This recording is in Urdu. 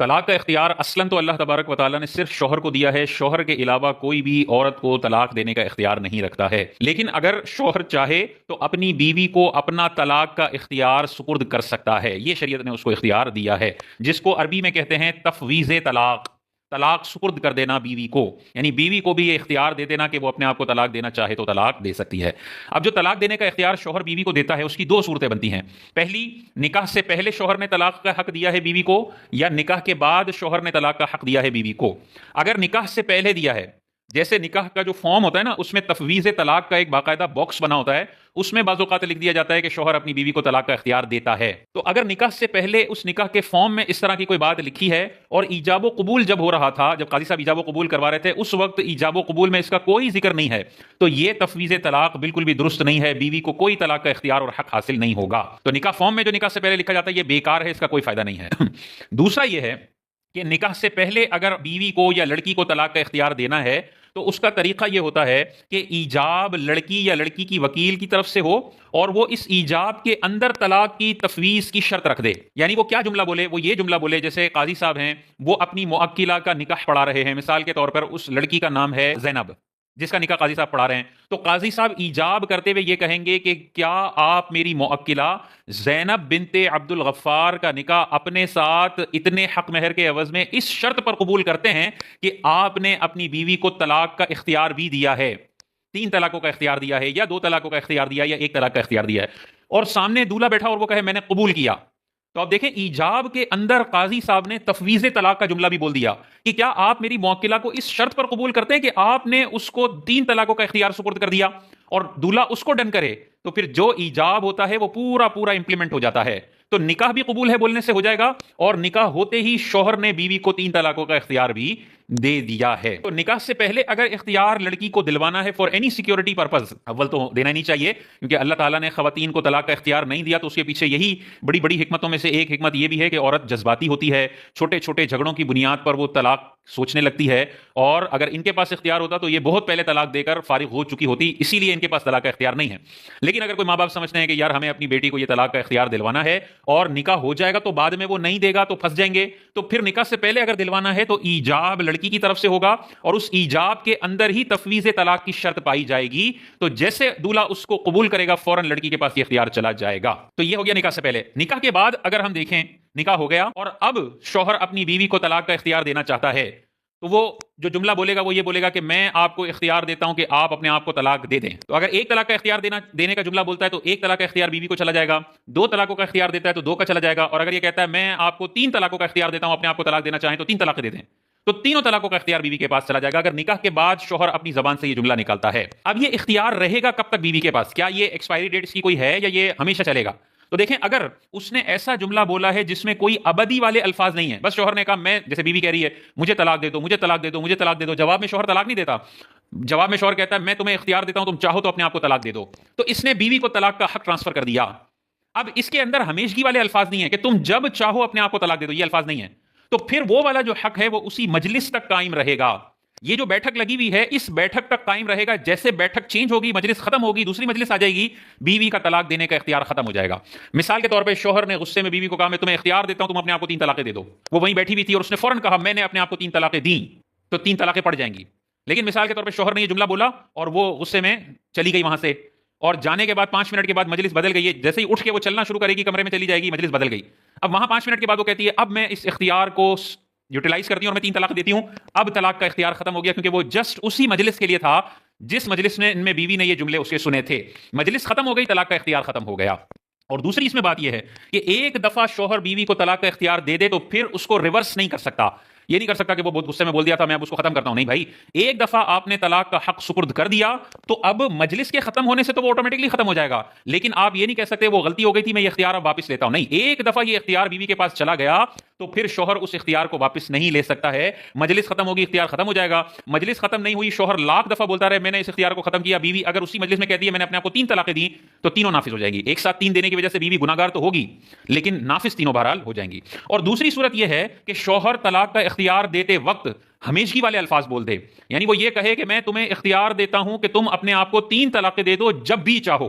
طلاق کا اختیار اصلاً تو اللہ تبارک و تعالیٰ نے صرف شوہر کو دیا ہے، شوہر کے علاوہ کوئی بھی عورت کو طلاق دینے کا اختیار نہیں رکھتا ہے، لیکن اگر شوہر چاہے تو اپنی بیوی کو اپنا طلاق کا اختیار سپرد کر سکتا ہے، یہ شریعت نے اس کو اختیار دیا ہے، جس کو عربی میں کہتے ہیں تفویض طلاق، طلاق سپرد کر دینا بیوی کو، یعنی بیوی کو بھی یہ اختیار دے دینا کہ وہ اپنے آپ کو طلاق دینا چاہے تو طلاق دے سکتی ہے۔ اب جو طلاق دینے کا اختیار شوہر بیوی کو دیتا ہے اس کی دو صورتیں بنتی ہیں، پہلی، نکاح سے پہلے شوہر نے طلاق کا حق دیا ہے بیوی کو، یا نکاح کے بعد شوہر نے طلاق کا حق دیا ہے بیوی کو۔ اگر نکاح سے پہلے دیا ہے، جیسے نکاح کا جو فارم ہوتا ہے نا، اس میں تفویض طلاق کا ایک باقاعدہ باکس بنا ہوتا ہے، اس میں بعض اوقات لکھ دیا جاتا ہے کہ شوہر اپنی بیوی کو طلاق کا اختیار دیتا ہے۔ تو اگر نکاح سے پہلے اس نکاح کے فارم میں اس طرح کی کوئی بات لکھی ہے اور ایجاب و قبول جب ہو رہا تھا، جب قاضی صاحب ایجاب و قبول کروا رہے تھے، اس وقت ایجاب و قبول میں اس کا کوئی ذکر نہیں ہے، تو یہ تفویض طلاق بالکل بھی درست نہیں ہے، بیوی کو کوئی طلاق کا اختیار اور حق حاصل نہیں ہوگا۔ تو نکاح فارم میں جو نکاح سے پہلے لکھا جاتا ہے یہ بیکار ہے، اس کا کوئی فائدہ نہیں ہے۔ دوسرا یہ ہے کہ نکاح سے پہلے اگر بیوی کو یا لڑکی کو طلاق کا اختیار دینا ہے تو اس کا طریقہ یہ ہوتا ہے کہ ایجاب لڑکی یا لڑکی کی وکیل کی طرف سے ہو، اور وہ اس ایجاب کے اندر طلاق کی تفویض کی شرط رکھ دے۔ یعنی وہ کیا جملہ بولے؟ وہ یہ جملہ بولے، جیسے قاضی صاحب ہیں، وہ اپنی موکلہ کا نکاح پڑھا رہے ہیں، مثال کے طور پر اس لڑکی کا نام ہے زینب، جس کا نکاح قاضی صاحب پڑھا رہے ہیں، تو قاضی صاحب ایجاب کرتے ہوئے یہ کہیں گے کہ کیا آپ میری موکلہ زینب بنت عبد الغفار کا نکاح اپنے ساتھ اتنے حق مہر کے عوض میں اس شرط پر قبول کرتے ہیں کہ آپ نے اپنی بیوی کو طلاق کا اختیار بھی دیا ہے، 3 طلاقوں کا اختیار دیا ہے، یا 2 طلاقوں کا اختیار دیا ہے، یا 1 طلاق کا اختیار دیا ہے، اور سامنے دولہا بیٹھا اور وہ کہے میں نے قبول کیا، تو آپ دیکھیں ایجاب کے اندر قاضی صاحب نے تفویض طلاق کا جملہ بھی بول دیا کہ کیا آپ میری موکلہ کو اس شرط پر قبول کرتے ہیں کہ آپ نے اس کو 3 طلاقوں کا اختیار سپرد کر دیا، اور دولہا اس کو ڈن کرے، تو پھر جو ایجاب ہوتا ہے وہ پورا پورا امپلیمنٹ ہو جاتا ہے، تو نکاح بھی قبول ہے بولنے سے ہو جائے گا، اور نکاح ہوتے ہی شوہر نے بیوی کو 3 طلاقوں کا اختیار بھی دے دیا ہے۔ تو نکاح سے پہلے اگر اختیار لڑکی کو دلوانا ہے فار اینی سیکیورٹی پرپز، اول تو دینا نہیں چاہیے، کیونکہ اللہ تعالیٰ نے خواتین کو طلاق کا اختیار نہیں دیا، تو اس کے پیچھے یہی بڑی بڑی حکمتوں میں سے ایک حکمت یہ بھی ہے کہ عورت جذباتی ہوتی ہے، چھوٹے چھوٹے جھگڑوں کی بنیاد پر وہ طلاق سوچنے لگتی ہے، اور اگر ان کے پاس اختیار ہوتا تو یہ بہت پہلے طلاق دے کر فارغ ہو چکی ہوتی، اسی لیے ان کے پاس طلاق کا اختیار نہیں ہے۔ لیکن اگر کوئی ماں باپ سمجھتے ہیں کہ یار ہمیں اپنی بیٹی کو یہ طلاق کا اختیار دلوانا ہے، اور نکاح ہو جائے گا تو بعد میں وہ نہیں دے گا تو پھنس جائیں گے، تو پھر نکاح سے پہلے اگر دلوانا ہے تو ایجاب لڑکی کی طرف سے ہوگا، اور اس ایجاب کے اندر ہی تفویض طلاق کی شرط پائی جائے گی، تو جیسے دولہا اس کو قبول کرے گا فوراً لڑکی کے پاس یہ اختیار چلا جائے گا۔ تو یہ ہو گیا نکاح سے پہلے۔ نکاح کے بعد اگر ہم دیکھیں، نکاح ہو گیا اور اب شوہر اپنی بیوی کو طلاق کا اختیار دینا چاہتا ہے، تو وہ جو جملہ بولے گا وہ یہ بولے گا کہ میں آپ کو اختیار دیتا ہوں کہ آپ اپنے آپ کو طلاق دے دیں۔ تو اگر 1 طلاق کا اختیار دینے کا جملہ بولتا ہے تو 1 طلاق کا اختیار بیوی کو چلا جائے گا، 2 طلاقوں کا اختیار دیتا ہے تو 2 کا چلا جائے گا، اور اگر یہ کہتا ہے میں آپ کو 3 طلاقوں کا اختیار دیتا ہوں، اپنے آپ کو طلاق دینا چاہیں تو 3 طلاقیں دے دیں، تو 3 طلاقوں کا اختیار بیوی کے پاس چلا جائے گا اگر نکاح کے بعد شوہر اپنی زبان سے یہ جملہ نکالتا ہے۔ اب یہ اختیار رہے گا کب تک بیوی کے پاس؟ کیا یہ ایکسپائری ڈیٹ اس کی کوئی ہے یا یہ ہمیشہ چلے گا؟ تو دیکھیں، اگر اس نے ایسا جملہ بولا ہے جس میں کوئی ابدی والے الفاظ نہیں ہیں، بس شوہر نے کہا میں، جیسے بیوی کہہ رہی ہے مجھے طلاق دے دو، مجھے طلاق دے دو، مجھے طلاق دے دو، جواب میں شوہر طلاق نہیں دیتا، جواب میں شوہر کہتا ہے میں تمہیں اختیار دیتا ہوں، تم چاہو تو اپنے آپ کو طلاق دے دو، تو اس نے بیوی کو طلاق کا حق ٹرانسفر کر دیا۔ اب اس کے اندر ہمیشگی والے الفاظ نہیں ہیں کہ تم جب چاہو اپنے آپ کو طلاق دے دو، یہ الفاظ نہیں ہیں، تو پھر وہ والا جو حق ہے وہ اسی مجلس تک قائم رہے گا۔ یہ جو بیٹھک لگی ہوئی ہے اس بیٹھک تک قائم رہے گا، جیسے بیٹھک چینج ہوگی، مجلس ختم ہوگی، دوسری مجلس آ جائے گی، بیوی کا طلاق دینے کا اختیار ختم ہو جائے گا۔ مثال کے طور پہ شوہر نے غصے میں بیوی کو کہا میں تمہیں اختیار دیتا ہوں، تم اپنے آپ کو 3 طلاقیں دے دو، وہ وہیں بیٹھی ہوئی تھی اور اس نے فوراً کہا میں نے اپنے آپ کو 3 طلاقیں دیں، تو 3 طلاقیں پڑ جائیں گی۔ لیکن مثال کے طور پہ شوہر نے یہ جملہ بولا اور وہ غصے میں چلی گئی وہاں سے، اور جانے کے بعد 5 منٹ کے بعد مجلس بدل گئی ہے، جیسے ہی اٹھ کے وہ چلنا شروع کرے گی کمرے میں چلی جائے گی، مجلس بدل گئی، اب وہاں 5 منٹ کے بعد وہ کہتی ہے اب میں اس اختیار کو یوٹیلائز کرتی ہوں اور میں 3 طلاق دیتی ہوں، اب طلاق کا اختیار ختم ہو گیا، کیونکہ وہ جسٹ اسی مجلس کے لیے تھا جس مجلس نے ان میں بیوی نے یہ جملے اس کے سنے تھے، مجلس ختم ہو گئی، طلاق کا اختیار ختم ہو گیا۔ اور دوسری اس میں بات یہ ہے کہ ایک دفعہ شوہر بیوی کو طلاق کا اختیار دے دے تو پھر اس کو ریورس نہیں کر سکتا، یہ نہیں کر سکتا کہ وہ بہت غصے میں بول دیا تھا میں اب اس کو ختم کرتا ہوں، نہیں بھائی، ایک دفعہ آپ نے طلاق کا حق سپرد کر دیا تو اب مجلس کے ختم ہونے سے تو وہ آٹومیٹکلی ختم ہو جائے گا، لیکن آپ یہ نہیں کہہ سکتے وہ غلطی ہو گئی تھی میں یہ اختیار اب واپس لیتا ہوں، نہیں، ایک دفعہ یہ اختیار بیوی کے پاس چلا گیا تو پھر شوہر اس اختیار کو واپس نہیں لے سکتا ہے، مجلس ختم ہوگی، اختیار ختم ہو جائے گا، مجلس ختم نہیں ہوئی، شوہر لاکھ دفعہ بولتا رہے میں نے اس اختیار کو ختم کیا، بیوی اگر اسی مجلس میں کہتی ہے میں نے اپنے آپ کو 3 طلاقیں دی تو تینوں نافذ ہو جائے گی، ایک ساتھ 3 دینے کی وجہ سے بیوی گناہگار تو ہوگی لیکن نافذ تینوں بہرحال ہو جائیں گی۔ اور دوسری صورت یہ ہے کہ شوہر طلاق کا اختیار دیتے وقت ہمیشگی والے الفاظ بول دے، یعنی وہ یہ کہے کہ میں تمہیں اختیار دیتا ہوں کہ تم اپنے آپ کو 3 طلاقیں دے دو جب بھی چاہو،